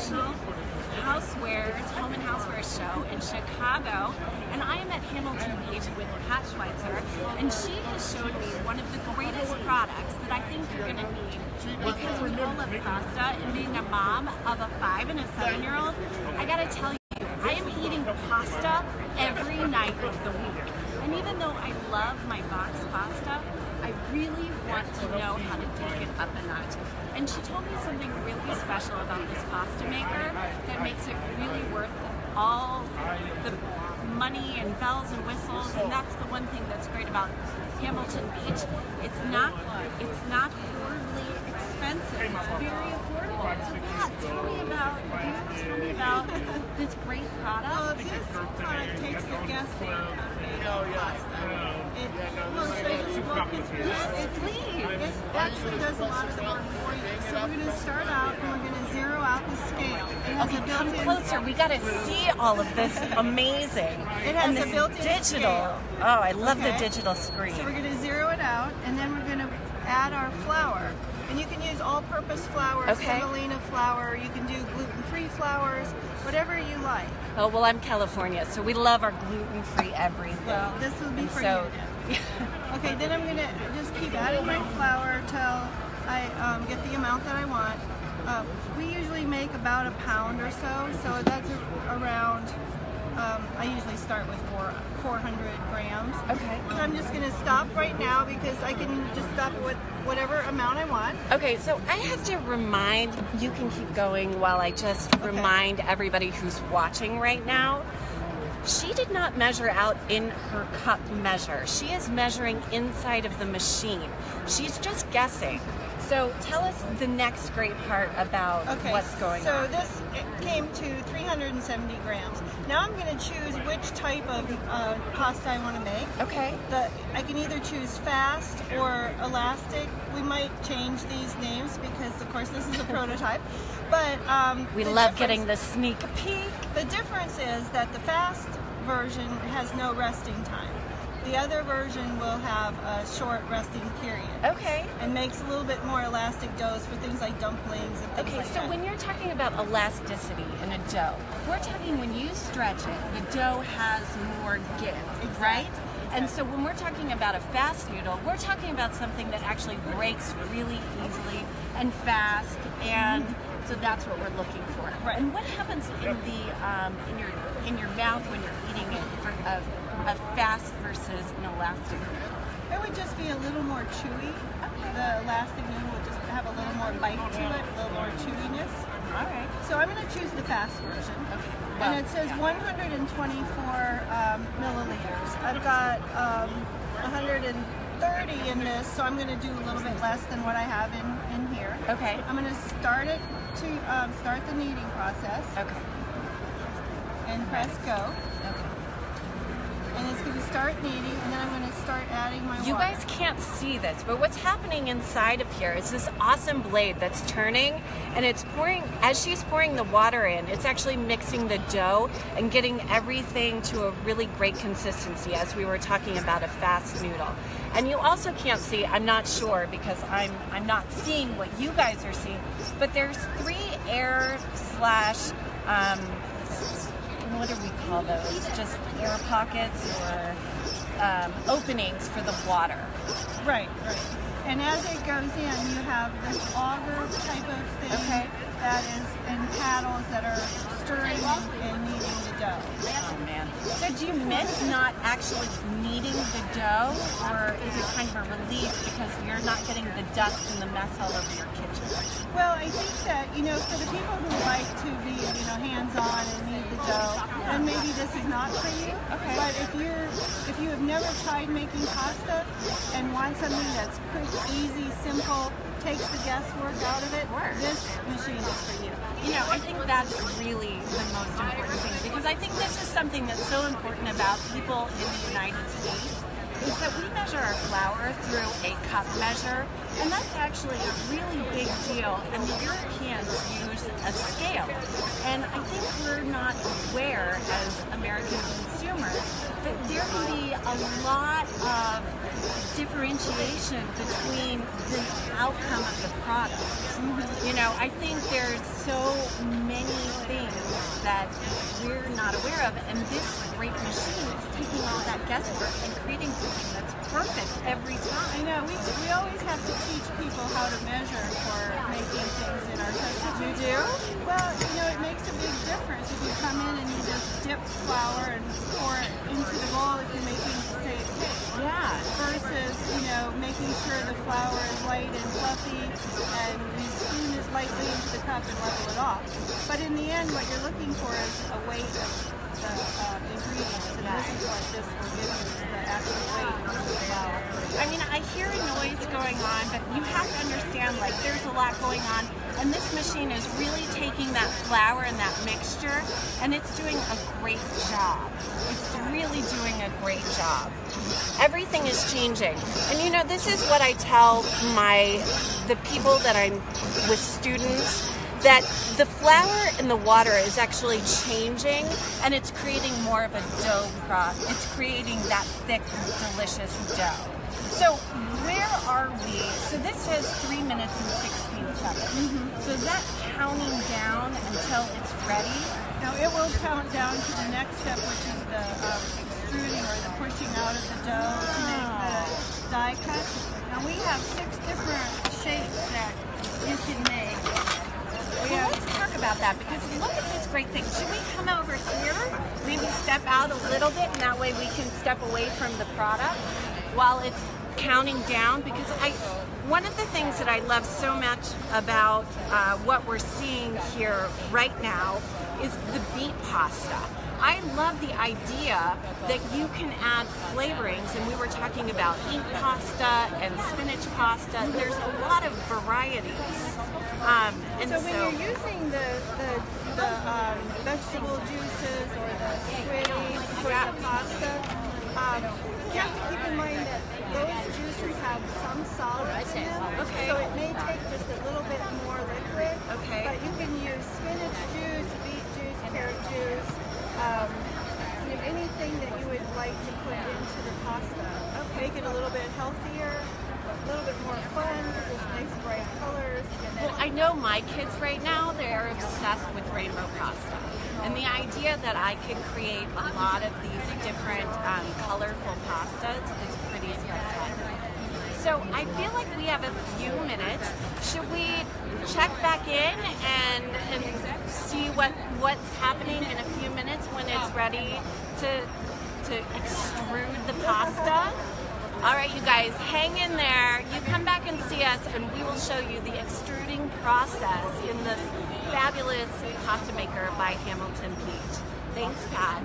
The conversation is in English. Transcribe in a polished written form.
International Housewares, Home and Housewares show in Chicago, and I am at Hamilton Beach with Pat Schweitzer, and she has showed me one of the greatest products that I think you're going to need, because we all love pasta, and being a mom of a 5 and a 7-year-old, I got to tell you, I am eating pasta every night of the week. And even though I love my box pasta, I really want to know how to take it up a notch. And she told me something really special about this pasta maker that makes it really worth all the money and bells and whistles. And that's the one thing that's great about Hamilton Beach. It's not horribly expensive. It's very affordable. So Pat, tell me about this great product. Well, this product takes the guesswork out of pasta. It will show you what it's Please. It actually does a lot of the work for you. So we're going to start out and we're going to zero out the scale. It has a Come built-in closer. We got to see all of this amazing. It has and a this built-in digital. scale. Oh, I love the Okay. digital screen. So we're going to zero it out, and then we're going to add our flour. And you can use all-purpose flour, Okay. semolina flour. You can do gluten-free flours, whatever you like. Oh, well, I'm California, so we love our gluten-free everything. Well, this will be And for so, you. Okay, then I'm going to just keep adding my flour till I get the amount that I want. We usually make about a pound or so that's around, I usually start with 400 grams. Okay. So I'm just going to stop right now because I can just stop it with whatever amount I want. Okay, so I have to remind, you can keep going while I just remind everybody who's watching right now. She did not measure out in her cup measure. She is measuring inside of the machine. She's just guessing. So tell us the next great part about what's going so on. this came to 370 grams. Now I'm going to choose which type of pasta I want to make. Okay. I can either choose fast or elastic. We might change these names because, of course, this is a prototype. But We love getting the sneak peek. the difference is that the fast version has no resting time. The other version will have a short resting period. Okay. And makes a little bit more elastic doughs for things like dumplings and things Okay, like so that. when you're talking about elasticity in a dough, we're talking when you stretch it, the dough has more give, right? And so when we're talking about a fast noodle, we're talking about something that actually breaks really easily and fast, and so that's what we're looking for. Right. And what happens in the in your mouth when you're eating it for a fast versus an elastic noodle? It would just be a little more chewy. The elastic noodle would just have a little more bite to it, a little more chewiness. All right. So I'm going to choose the fast version. Okay. And it says 124 milliliters. I've got 130 in this, so I'm going to do a little bit less than what I have in here. Okay. I'm going to start it to start the kneading process Okay. and press go. Okay. And it's going to start kneading, and then I'm going to start adding my You water. guys can't see this, but what's happening inside of here is this awesome blade that's turning, and it's pouring, as she's pouring the water in, it's actually mixing the dough and getting everything to a really great consistency, as we were talking about a fast noodle. And you also can't see, I'm not sure because I'm not seeing what you guys are seeing, but there's 3 air slash, what do we call those? Just air pockets or openings for the water. Right. And as it goes in, you have this auger type of thing that is, and paddles that are stirring and kneading the dough. Oh man. So do you miss not actually kneading the dough, or is it kind of a relief because you're not getting the dust and the mess all over your kitchen? Well, I think that, for the people who like to be, hands-on and knead the dough, then maybe this is not for you. Okay. But if you have never tried making pasta and want something that's quick, easy, simple, takes the guesswork out of it, this machine is for you. I think that's really the most important thing, because I think this is something that's so important about people in the United States, is that we measure our flour through a cup measure, and that's actually a really big deal, and the Europeans use a scale. And I think we're not aware as American consumers that there can be a lot of differentiation between the outcome of the product. You know, I think there's so many things that we're not aware of, and this great machine is taking all that guesswork and creating something that's perfect every time. I know, we always have to teach people how to measure for making things in our custom. You do? Well, you know, it makes a big difference if you come in and you just dip flour and pour it into the bowl if you're making, say, a cake. Yeah. Versus, you know, making sure the flour is light and fluffy and you spoon as lightly into the cup and level it off. But in the end, what you're looking for is a weight of the ingredients, and this is what this will give you, is the actual weight of the flour. I mean, I hear a noise going on, but you have to understand, like, there's a lot going on, and this machine is really taking that flour and that mixture, and it's doing a great job. It's really doing a great job. Everything is changing. And you know, this is what I tell the people that I'm with, students, that the flour in the water is actually changing, and it's creating more of a dough product. It's creating that thick, delicious dough. So where are we? So this says 3 minutes and 16 seconds. So is that counting down until it's ready? Now it will count down to the next step, which is the extruding or the pushing out of the dough to make the die cut. Now we have 6 different shapes that you can make. Well, let's talk about that, because look at this great thing. Should we come over here? Maybe step out a little bit, and that way we can step away from the product while it's counting down, because one of the things that I love so much about what we're seeing here right now is the beet pasta. I love the idea that you can add flavorings, and we were talking about ink pasta and spinach pasta. There's a lot of varieties. So when you're using the vegetable juices or the squid for the pasta, you have to keep in mind that those juices have some solids in them. Okay. So it may take just a little bit more liquid. Okay. But you can use spinach juice, beet juice, carrot juice, you know, anything that you would like to put into the pasta. Make it a little bit healthier, a little bit more fun, just nice bright colors. Well, I know my kids right now, they're obsessed with rainbow pasta. And the idea that I could create a lot of these different colorful pastas is pretty spectacular. So I feel like we have a few minutes. Should we check back in and see what's happening in a few minutes when it's ready to extrude the pasta? All right, you guys, hang in there. You come back and see us, and we will show you the extruding process in this fabulous pasta maker by Hamilton Beach. Thanks, Pat.